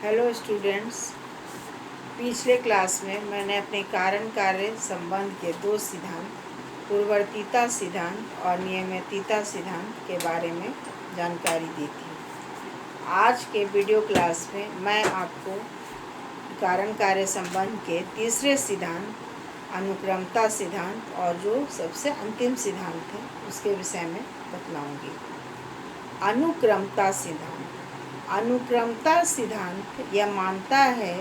Hello students. पिछले class में मैंने अपने कारण कार्य संबंध के दो सिद्धांत, पूर्ववर्तीता सिद्धांत और नियमितता सिद्धांत के बारे में जानकारी दी थी। आज के वीडियो क्लास में मैं आपको कारण कार्य संबंध के तीसरे सिद्धांत, अनुक्रमता सिद्धांत और जो सबसे अंतिम सिद्धांत है उसके विषय में बतलाऊंगी। अनुक्रमता सिद्धांत। अनुक्रमता सिद्धांत यह मानता है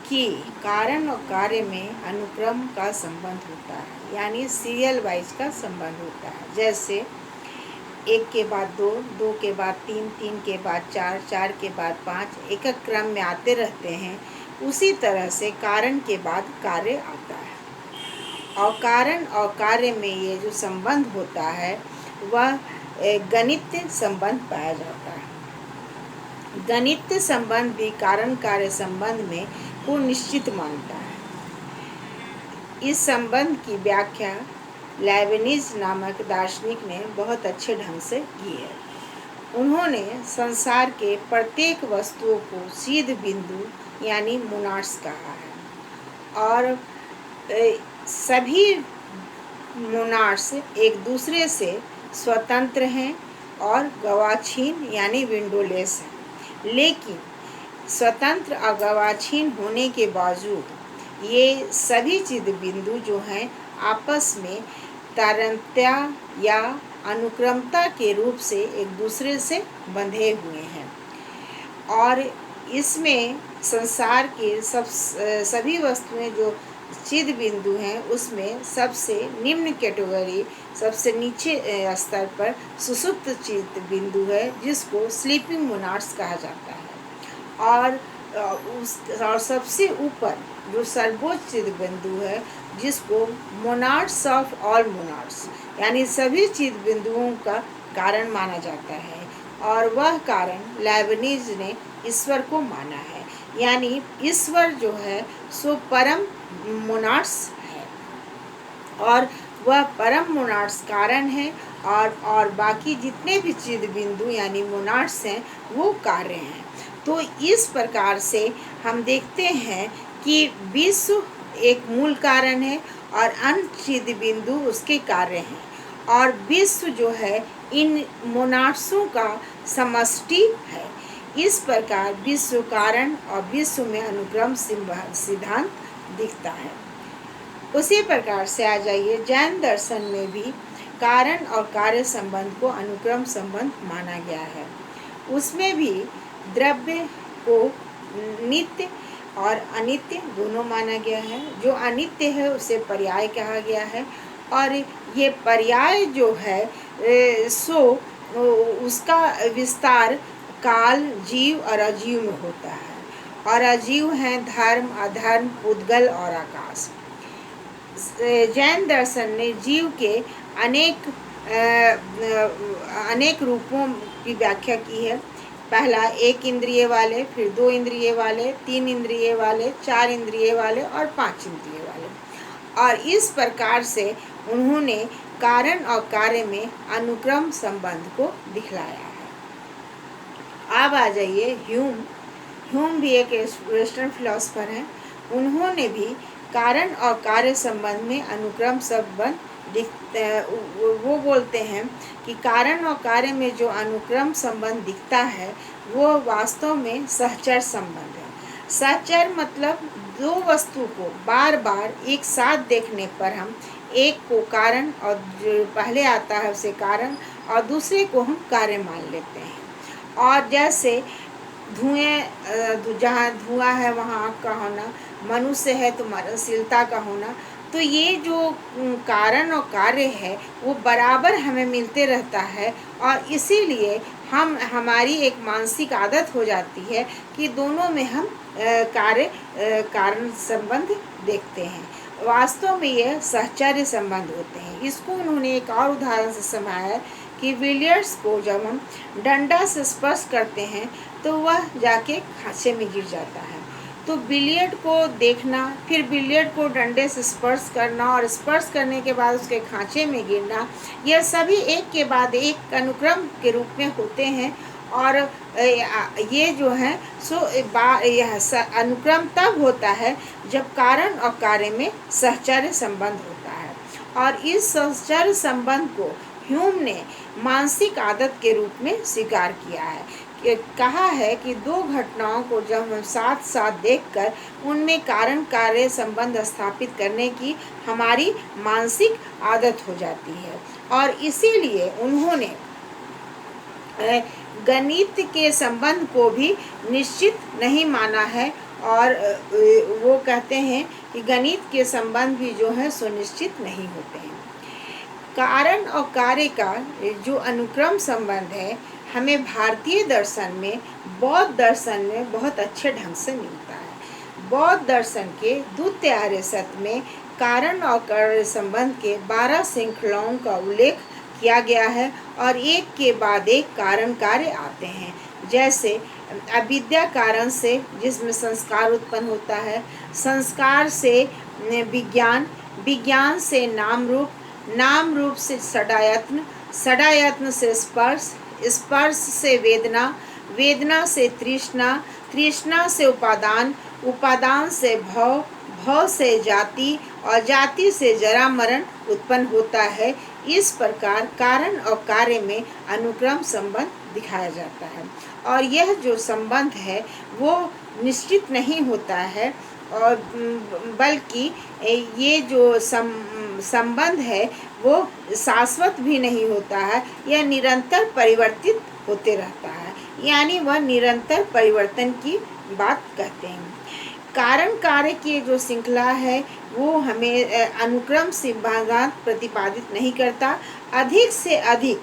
कि कारण और कार्य में अनुक्रम का संबंध होता है, यानी सीरियल वाइज का संबंध होता है। जैसे एक के बाद दो, दो के बाद तीन, तीन के बाद चार, चार के बाद पाँच, एक एक क्रम में आते रहते हैं। उसी तरह से कारण के बाद कार्य आता है और कारण और कार्य में ये जो संबंध होता है वह गणितीय संबंध पाया जाता है। गणितीय संबंध भी कारण कार्य संबंध में को निश्चित मानता है। इस संबंध की व्याख्या लेबनिज नामक दार्शनिक ने बहुत अच्छे ढंग से की है। उन्होंने संसार के प्रत्येक वस्तुओं को सिद्ध बिंदु यानी मोनाड्स कहा है और सभी मोनाड्स एक दूसरे से स्वतंत्र हैं और गवाक्षीण यानी विंडोलेस हैं। लेकिन स्वतंत्र और गवाक्षीण होने के बावजूद ये सभी चिद बिंदु जो हैं आपस में तारतम्य या अनुक्रमता के रूप से एक दूसरे से बंधे हुए हैं और इसमें संसार के सभी वस्तुएं जो चिद बिंदु हैं उसमें सबसे निम्न कैटेगरी, सबसे नीचे स्तर पर सुषुप्त चिद बिंदु है जिसको स्लीपिंग मोनाड्स कहा जाता है और सबसे ऊपर जो सर्वोच्च चिद बिंदु है जिसको मोनाड्स ऑफ ऑल मोनाड्स यानी सभी चिद बिंदुओं का कारण माना जाता है और वह कारण लेबनिज ने ईश्वर को माना है। यानी ईश्वर जो है सो परम मोनाड्स है और वह परम मोनाड्स कारण है और बाकी जितने भी चिद बिंदु यानी मोनाड्स हैं वो कार्य हैं। तो इस प्रकार से हम देखते हैं कि विश्व एक मूल कारण है और अन्य चिद बिंदु उसके कार्य हैं और विश्व जो है इन मोनाड्सों का समष्टि है। इस प्रकार विश्व कारण और विश्व में अनुक्रम सिद्धांत दिखता है। उसी प्रकार से आ जाइए, जैन दर्शन में भी कारण और कार्य संबंध को अनुक्रम संबंध माना गया है। उसमें भी द्रव्य को नित्य और अनित्य दोनों माना गया है। जो अनित्य है उसे पर्याय कहा गया है और ये पर्याय जो है सो उसका विस्तार काल, जीव और अजीव में होता है और अजीव हैं धर्म, अधर्म, उद्गल और आकाश। जैन दर्शन ने जीव के अनेक रूपों की व्याख्या की है। पहला एक इंद्रिय वाले, फिर दो इंद्रिय वाले, तीन इंद्रिय वाले, चार इंद्रिय वाले और पांच इंद्रिय वाले और इस प्रकार से उन्होंने कारण और कार्य में अनुक्रम संबंध को दिखलाया है। अब आ जाइए ह्यूम भी एक वेस्टर्न फिलोसफर हैं। उन्होंने भी कारण और कार्य संबंध में अनुक्रम संबंध वो बोलते हैं कि कारण और कार्य में जो अनुक्रम संबंध दिखता है वो वास्तव में सहचर संबंध है। सहचर मतलब दो वस्तु को बार बार एक साथ देखने पर हम एक को कारण और जो पहले आता है उसे कारण और दूसरे को हम कार्य मान लेते हैं। और जैसे धुएं, जहाँ धुआं है वहाँ आग का होना, मनुष्य है तो मरनशीलता का होना, तो ये जो कारण और कार्य है वो बराबर हमें मिलते रहता है और इसीलिए हमारी एक मानसिक आदत हो जाती है कि दोनों में हम कारण संबंध देखते हैं। वास्तव में ये सहचर्य संबंध होते हैं। इसको उन्होंने एक और उदाहरण से समझाया कि बिलियर्ड्स को जब हम डंडा से स्पर्श करते हैं तो वह जाके खांचे में गिर जाता है। तो बिलियर्ड को देखना, फिर बिलियर्ड को डंडे से स्पर्श करना और स्पर्श करने के बाद उसके खांचे में गिरना, यह सभी एक के बाद एक अनुक्रम के रूप में होते हैं और ये जो है सो यह अनुक्रम तब होता है जब कारण और कार्य में सहचर्य संबंध होता है। और इस सहचर्य संबंध को ह्यूम ने मानसिक आदत के रूप में स्वीकार किया है। कहा है कि दो घटनाओं को जब हम साथ साथ देखकर उनमें कारण कार्य संबंध स्थापित करने की हमारी मानसिक आदत हो जाती है। और इसीलिए उन्होंने गणित के संबंध को भी निश्चित नहीं माना है। और वो कहते हैं कि गणित के संबंध भी जो है सुनिश्चित नहीं होते हैं। कारण और कार्य का जो अनुक्रम संबंध है हमें भारतीय दर्शन में, बौद्ध दर्शन में बहुत अच्छे ढंग से मिलता है। बौद्ध दर्शन के द्वितीय आर्य सत्य में कारण और कार्य संबंध के 12 श्रृंखलाओं का उल्लेख किया गया है और एक के बाद एक कारण कार्य आते हैं। जैसे अविद्या कारण से, जिसमें संस्कार उत्पन्न होता है, संस्कार से विज्ञान, विज्ञान से नाम रूप, नाम रूप से षडायत्न, षडायत्न से स्पर्श, स्पर्श से वेदना, वेदना से तृष्णा, तृष्णा से उपादान, उपादान से भव, भव से जाति और जाति से जरा मरण उत्पन्न होता है। इस प्रकार कारण और कार्य में अनुक्रम संबंध दिखाया जाता है। और यह जो संबंध है वो निश्चित नहीं होता है, और बल्कि ये जो संबंध है वो शाश्वत भी नहीं होता है, यह निरंतर परिवर्तित होते रहता है, यानी वह निरंतर परिवर्तन की बात कहते हैं। कारण कार्य की जो श्रृंखला है वो हमें अनुक्रम सिद्धांत प्रतिपादित नहीं करता। अधिक से अधिक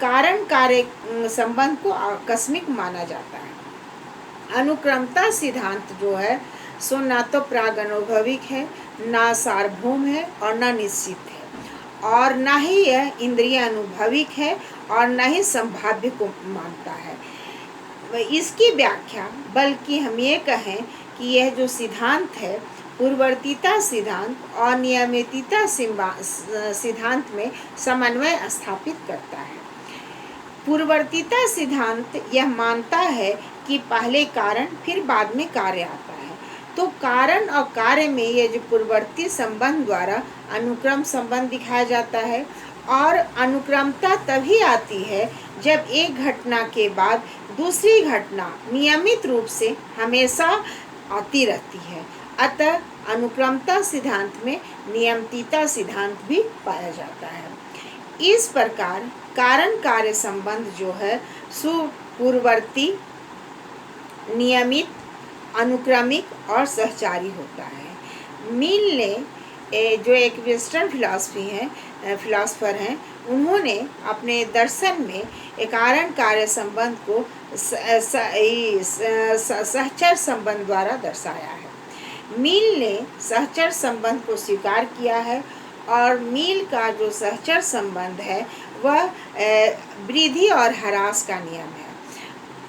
कारण कार्य संबंध को आकस्मिक माना जाता है। अनुक्रमता सिद्धांत जो है सो ना तो प्रागनुभविक है, ना सार्वभौम है और ना निश्चित है, और ना ही यह इंद्रिय अनुभविक है और ना ही संभाव्य को मानता है। इसकी व्याख्या, बल्कि हम ये कहें कि यह जो सिद्धांत है पूर्ववर्तीता सिद्धांत और नियमितता सिद्धांत में समन्वय स्थापित करता है। पूर्ववर्तीता सिद्धांत यह मानता है कि पहले कारण फिर बाद में कार्य आता है। तो कारण और कार्य में यह जो पूर्ववर्ती संबंध द्वारा अनुक्रम संबंध दिखाया जाता है। और अनुक्रमता तभी आती है जब एक घटना के बाद दूसरी घटना नियमित रूप से हमेशा आती रहती है। अतः अनुक्रमता सिद्धांत में नियमितता सिद्धांत भी पाया जाता है। इस प्रकार कारण कार्य संबंध जो है सुपूर्ववर्ती, नियमित, अनुक्रमिक और सहचारी होता है। मिल ने जो एक वेस्टर्न फिलॉसफर हैं, उन्होंने अपने दर्शन में कारण कार्य संबंध को सहचर संबंध द्वारा दर्शाया है। मिल ने सहचर संबंध को स्वीकार किया है और मिल का जो सहचर संबंध है वह वृद्धि और ह्रास का नियम है।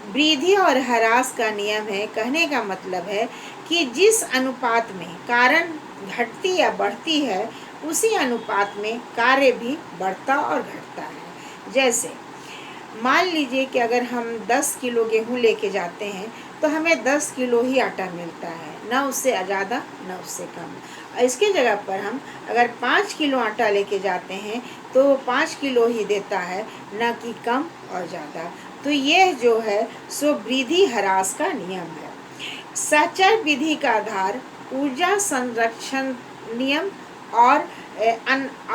वृद्धि और ह्रास का नियम है, कहने का मतलब है कि जिस अनुपात में कारण घटती या बढ़ती है उसी अनुपात में कार्य भी बढ़ता और घटता है। जैसे मान लीजिए कि अगर हम 10 किलो गेहूँ लेके जाते हैं तो हमें 10 किलो ही आटा मिलता है, ना उससे ज़्यादा ना उससे कम। इसके जगह पर हम अगर 5 किलो आटा लेके जाते हैं तो 5 किलो ही देता है, ना कि कम और ज़्यादा। तो यह जो है सो वृद्धि ह्रास का नियम है। सहचर विधि का आधार ऊर्जा संरक्षण नियम और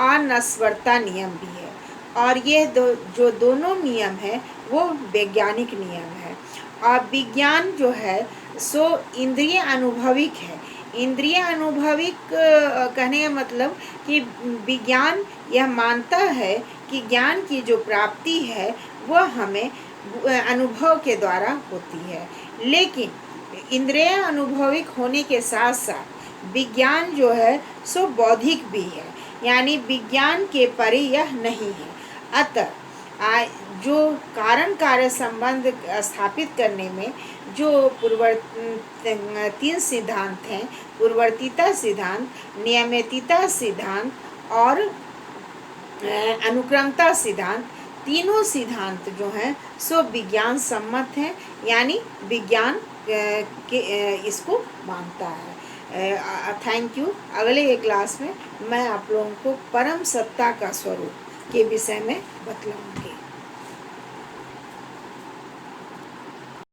अनस्वरता नियम भी है। और ये जो दोनों नियम है वो वैज्ञानिक नियम है। और विज्ञान जो है सो इंद्रिय अनुभविक है। इंद्रिय अनुभविक कहने का मतलब कि विज्ञान यह मानता है कि ज्ञान की जो प्राप्ति है वह हमें अनुभव के द्वारा होती है। लेकिन इंद्रिय अनुभविक होने के साथ साथ विज्ञान जो है सो बौद्धिक भी है, यानी विज्ञान के परे यह नहीं है। अतः जो कारण कार्य संबंध स्थापित करने में जो तीन सिद्धांत हैं, पूर्ववर्तीता सिद्धांत, नियमितता सिद्धांत और अनुक्रमता सिद्धांत, तीनों सिद्धांत जो हैं सो विज्ञान सम्मत हैं, यानी विज्ञान इसको मानता है। Thank you. अगले क्लास में मैं आप लोगों को परम सत्ता का स्वरूप के विषय में बतलाऊंगी।